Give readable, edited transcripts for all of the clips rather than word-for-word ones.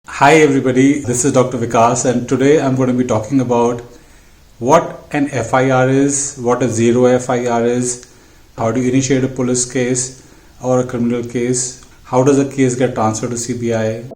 Hi everybody, this is Dr. Vikas and today I'm going to be talking about what an FIR is, what a zero FIR is, how do you initiate a police case or a criminal case, how does a case get transferred to CBI.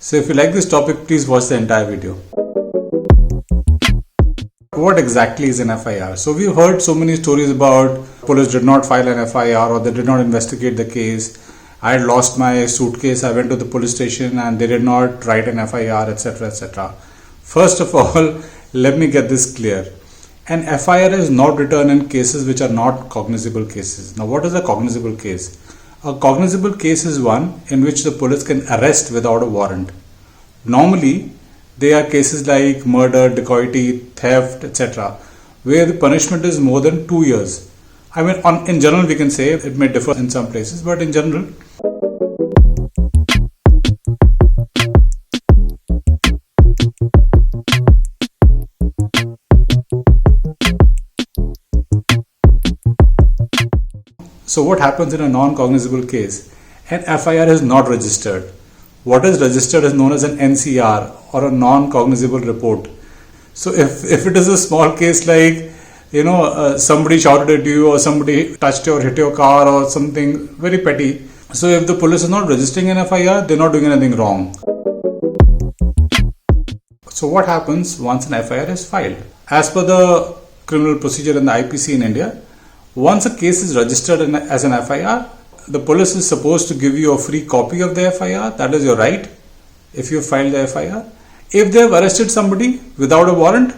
So if you like this topic, please watch the entire video. What exactly is an FIR? So we've heard so many stories about police did not file an FIR or they did not investigate the case. I had lost my suitcase, I went to the police station and they did not write an FIR, etc. etc. First of all, let me get this clear. An FIR is not written in cases which are not cognizable cases. Now what is a cognizable case? A cognizable case is one in which the police can arrest without a warrant. Normally, they are cases like murder, dacoity, theft, etc. where the punishment is more than 2 years. I mean, in general, we can say it may differ in some places, but in general. So what happens in a non-cognizable case? An FIR is not registered. What is registered is known as an NCR or a non-cognizable report. So if it is a small case like somebody shouted at you or somebody touched or hit your car or something very petty. So if the police is not registering an FIR, they're not doing anything wrong. So what happens once an FIR is filed? As per the criminal procedure in the IPC in India, once a case is registered as an FIR, the police is supposed to give you a free copy of the FIR. That is your right if you filed the FIR. If they have arrested somebody without a warrant,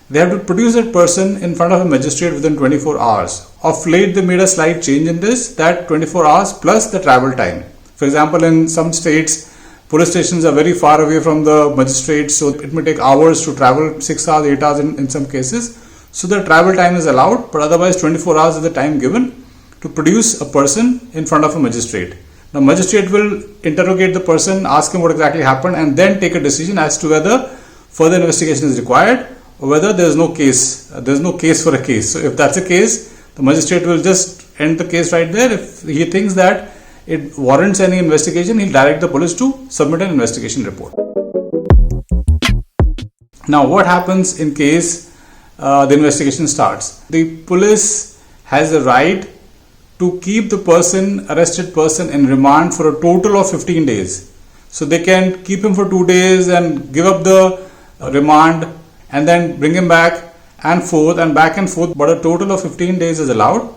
they have to produce that person in front of a magistrate within 24 hours. Of late, they made a slight change in this, that 24 hours plus the travel time. For example, in some states, police stations are very far away from the magistrates, so it may take hours to travel, 6 hours, 8 hours in some cases. So the travel time is allowed, but otherwise 24 hours is the time given to produce a person in front of a magistrate. Now, magistrate will interrogate the person, ask him what exactly happened, and then take a decision as to whether further investigation is required or whether there is no case. There is no case for a case. So if that's the case, the magistrate will just end the case right there. If he thinks that it warrants any investigation, he'll direct the police to submit an investigation report. Now, what happens in case the investigation starts? The police has a right to keep the arrested person in remand for a total of 15 days. So they can keep him for 2 days and give up the remand and then bring him back and forth and back and forth, but a total of 15 days is allowed.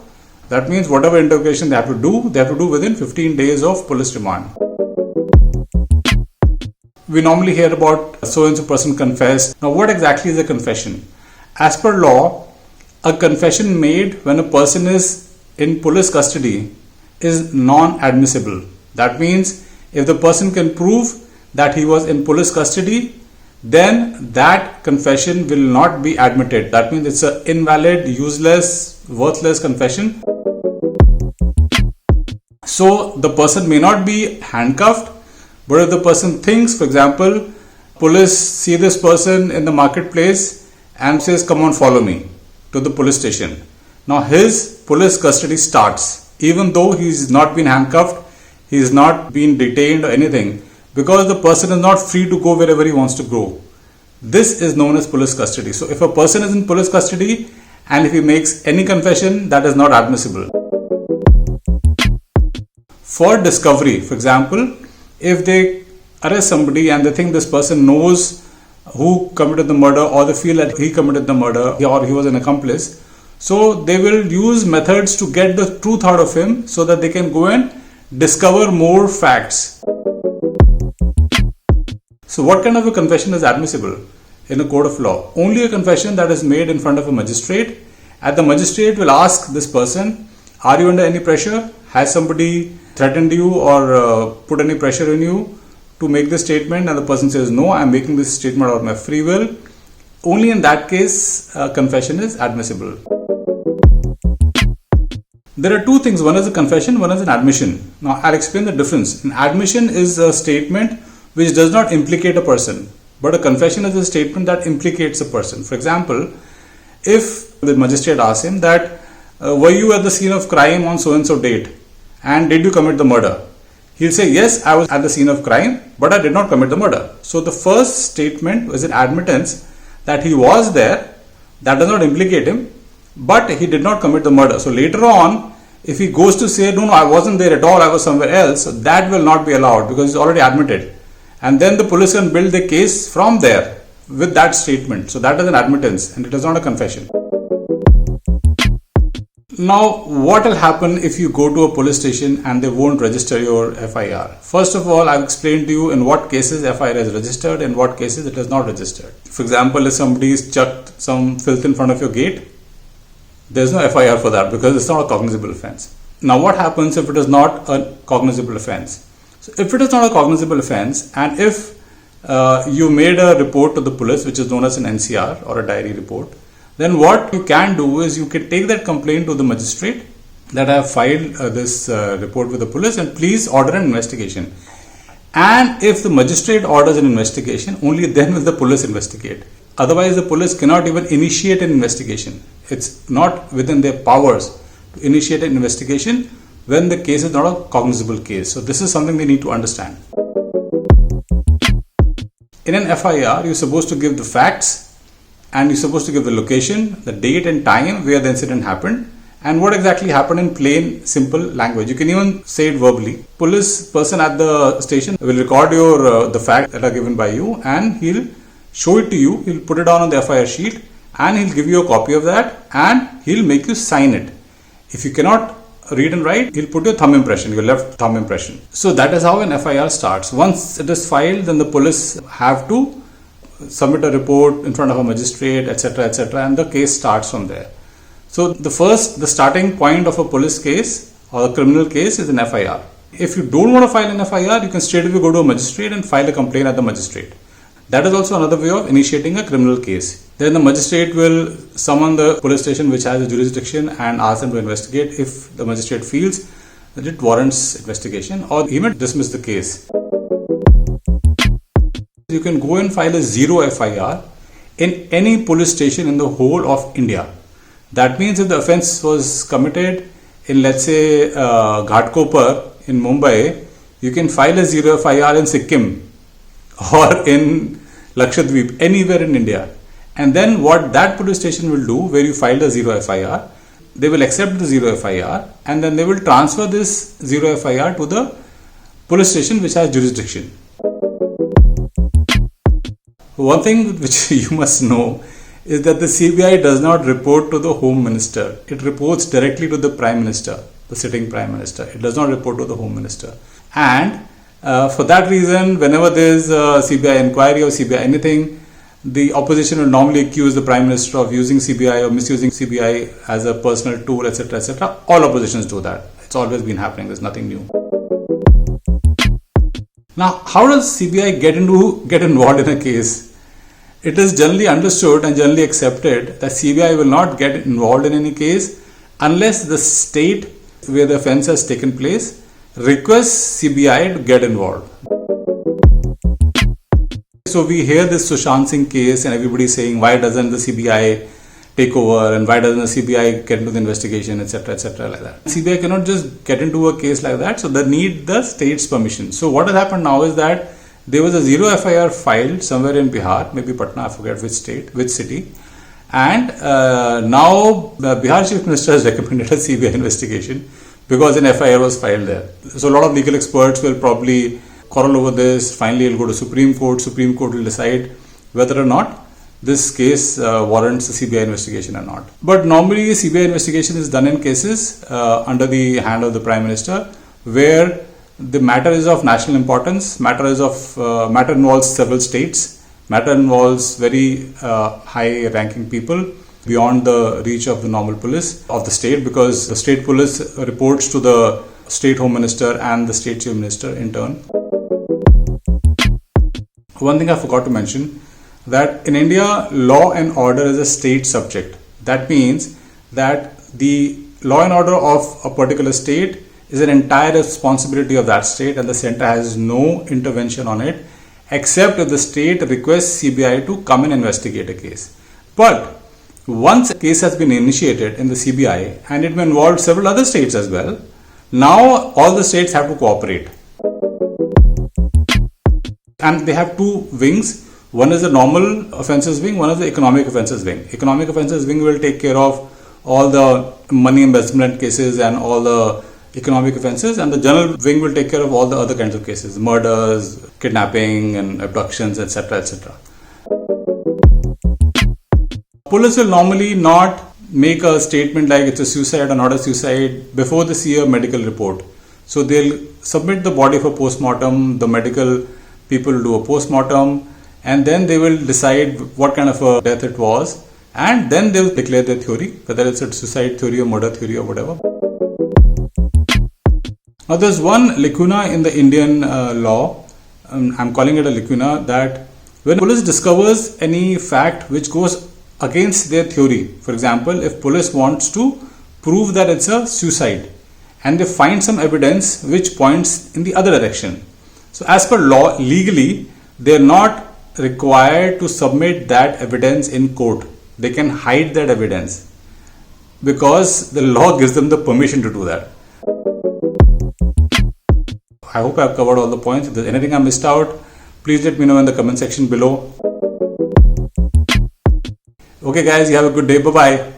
That means whatever interrogation they have to do within 15 days of police remand. We normally hear about so and so person confessed. Now what exactly is a confession? As per law, a confession made when a person is in police custody is non-admissible. That means if the person can prove that he was in police custody, then that confession will not be admitted. That means it's an invalid, useless, worthless confession. So the person may not be handcuffed, but if the person thinks, for example, police see this person in the marketplace and says, "Come on, follow me to the police station." Now his police custody starts, even though he's not been handcuffed, he's not been detained or anything, because the person is not free to go wherever he wants to go. This is known as police custody. So if a person is in police custody and if he makes any confession, that is not admissible. For discovery, for example, if they arrest somebody and they think this person knows who committed the murder or they feel that he committed the murder or he was an accomplice, so they will use methods to get the truth out of him so that they can go and discover more facts. So what kind of a confession is admissible in a court of law? Only a confession that is made in front of a magistrate, and the magistrate will ask this person, "Are you under any pressure? Has somebody threatened you or put any pressure on you to make this statement?" And the person says, "No, I am making this statement out of my free will." Only in that case, confession is admissible. There are two things. One is a confession, one is an admission. Now I'll explain the difference. An admission is a statement which does not implicate a person, but a confession is a statement that implicates a person. For example, if the magistrate asks him that, were you at the scene of crime on so and so date and did you commit the murder? He'll say, yes, I was at the scene of crime, but I did not commit the murder. So the first statement was an admittance that he was there. That does not implicate him, but he did not commit the murder. So later on, if he goes to say, no, I wasn't there at all, I was somewhere else, so that will not be allowed because he's already admitted. And then the police can build the case from there with that statement. So that is an admittance and it is not a confession. Now, what will happen if you go to a police station and they won't register your FIR? First of all, I've explained to you in what cases FIR is registered and what cases it is not registered. For example, if somebody has chucked some filth in front of your gate, there's no FIR for that because it's not a cognizable offense. Now, what happens if it is not a cognizable offense? So, if it is not a cognizable offense and if you made a report to the police, which is known as an NCR or a diary report, then what you can do is you can take that complaint to the magistrate that I have filed this report with the police and please order an investigation. And if the magistrate orders an investigation, only then will the police investigate. Otherwise, the police cannot even initiate an investigation. It's not within their powers to initiate an investigation when the case is not a cognizable case. So this is something they need to understand. In an FIR, you're supposed to give the facts and you're supposed to give the location, the date and time where the incident happened and what exactly happened in plain, simple language. You can even say it verbally. Police person at the station will record your the facts that are given by you and he'll show it to you. He'll put it down on the FIR sheet and he'll give you a copy of that and he'll make you sign it. If you cannot read and write, he'll put your thumb impression, your left thumb impression. So that is how an FIR starts. Once it is filed, then the police have to submit a report in front of a magistrate, etc., and the case starts from there. So the starting point of a police case or a criminal case is an FIR. If you don't want to file an FIR, you can straight away go to a magistrate and file a complaint at the magistrate. That is also another way of initiating a criminal case. Then the magistrate will summon the police station which has a jurisdiction and ask them to investigate if the magistrate feels that it warrants investigation, or he may dismiss the case. You can go and file a zero FIR in any police station in the whole of India. That means if the offence was committed in, let's say, Ghatkopar in Mumbai, you can file a zero FIR in Sikkim or in Lakshadweep, anywhere in India. And then what that police station will do, where you filed a zero FIR, they will accept the zero FIR and then they will transfer this zero FIR to the police station which has jurisdiction. One thing which you must know is that the CBI does not report to the Home Minister. It reports directly to the Prime Minister, the sitting Prime Minister. It does not report to the Home Minister. And for that reason, whenever there is a CBI inquiry or CBI anything, the opposition will normally accuse the Prime Minister of using CBI or misusing CBI as a personal tool, etc., etc. All oppositions do that. It's always been happening. There's nothing new. Now, how does CBI get involved in a case? It is generally understood and generally accepted that CBI will not get involved in any case unless the state where the offence has taken place requests CBI to get involved. So we hear this Sushant Singh case and everybody saying, why doesn't the CBI take over and why doesn't the CBI get into the investigation, etc., like that. CBI cannot just get into a case like that, so they need the state's permission. So what has happened now is that there was a zero FIR filed somewhere in Bihar, maybe Patna, I forget which state, which city, and now the Bihar Chief Minister has recommended a CBI investigation because an FIR was filed there. So a lot of legal experts will probably quarrel over this. Finally, it will go to Supreme Court. Supreme Court will decide whether or not this case warrants a CBI investigation or not. But normally, CBI investigation is done in cases under the hand of the Prime Minister, where the matter is of national importance. Matter involves several states. Matter involves very high-ranking people beyond the reach of the normal police of the state, because the state police reports to the state home minister and the state chief minister in turn. One thing I forgot to mention, that in India, law and order is a state subject. That means that the law and order of a particular state is an entire responsibility of that state, and the center has no intervention on it except if the state requests CBI to come and investigate a case. But once a case has been initiated in the CBI and it may involve several other states as well, now all the states have to cooperate. and they have two wings. One is the normal offences wing, one is the economic offences wing. Economic offences wing will take care of all the money embezzlement cases and all the economic offences, and the general wing will take care of all the other kinds of cases, murders, kidnapping and abductions, etc., etc. Police will normally not make a statement like it's a suicide or not a suicide before they see a medical report. So they'll submit the body for post-mortem, the medical people will do a post-mortem, and then they will decide what kind of a death it was, and then they'll declare their theory, whether it's a suicide theory or murder theory or whatever. Now there's one lacuna in the Indian law, I'm calling it a lacuna, that when police discovers any fact which goes against their theory, for example, if police wants to prove that it's a suicide and they find some evidence which points in the other direction. So as per law, legally, they're not required to submit that evidence in court. They can hide that evidence because the law gives them the permission to do that. I hope I've covered all the points. If there's anything I missed out, please let me know in the comment section below. Okay guys, you have a good day. Bye-bye.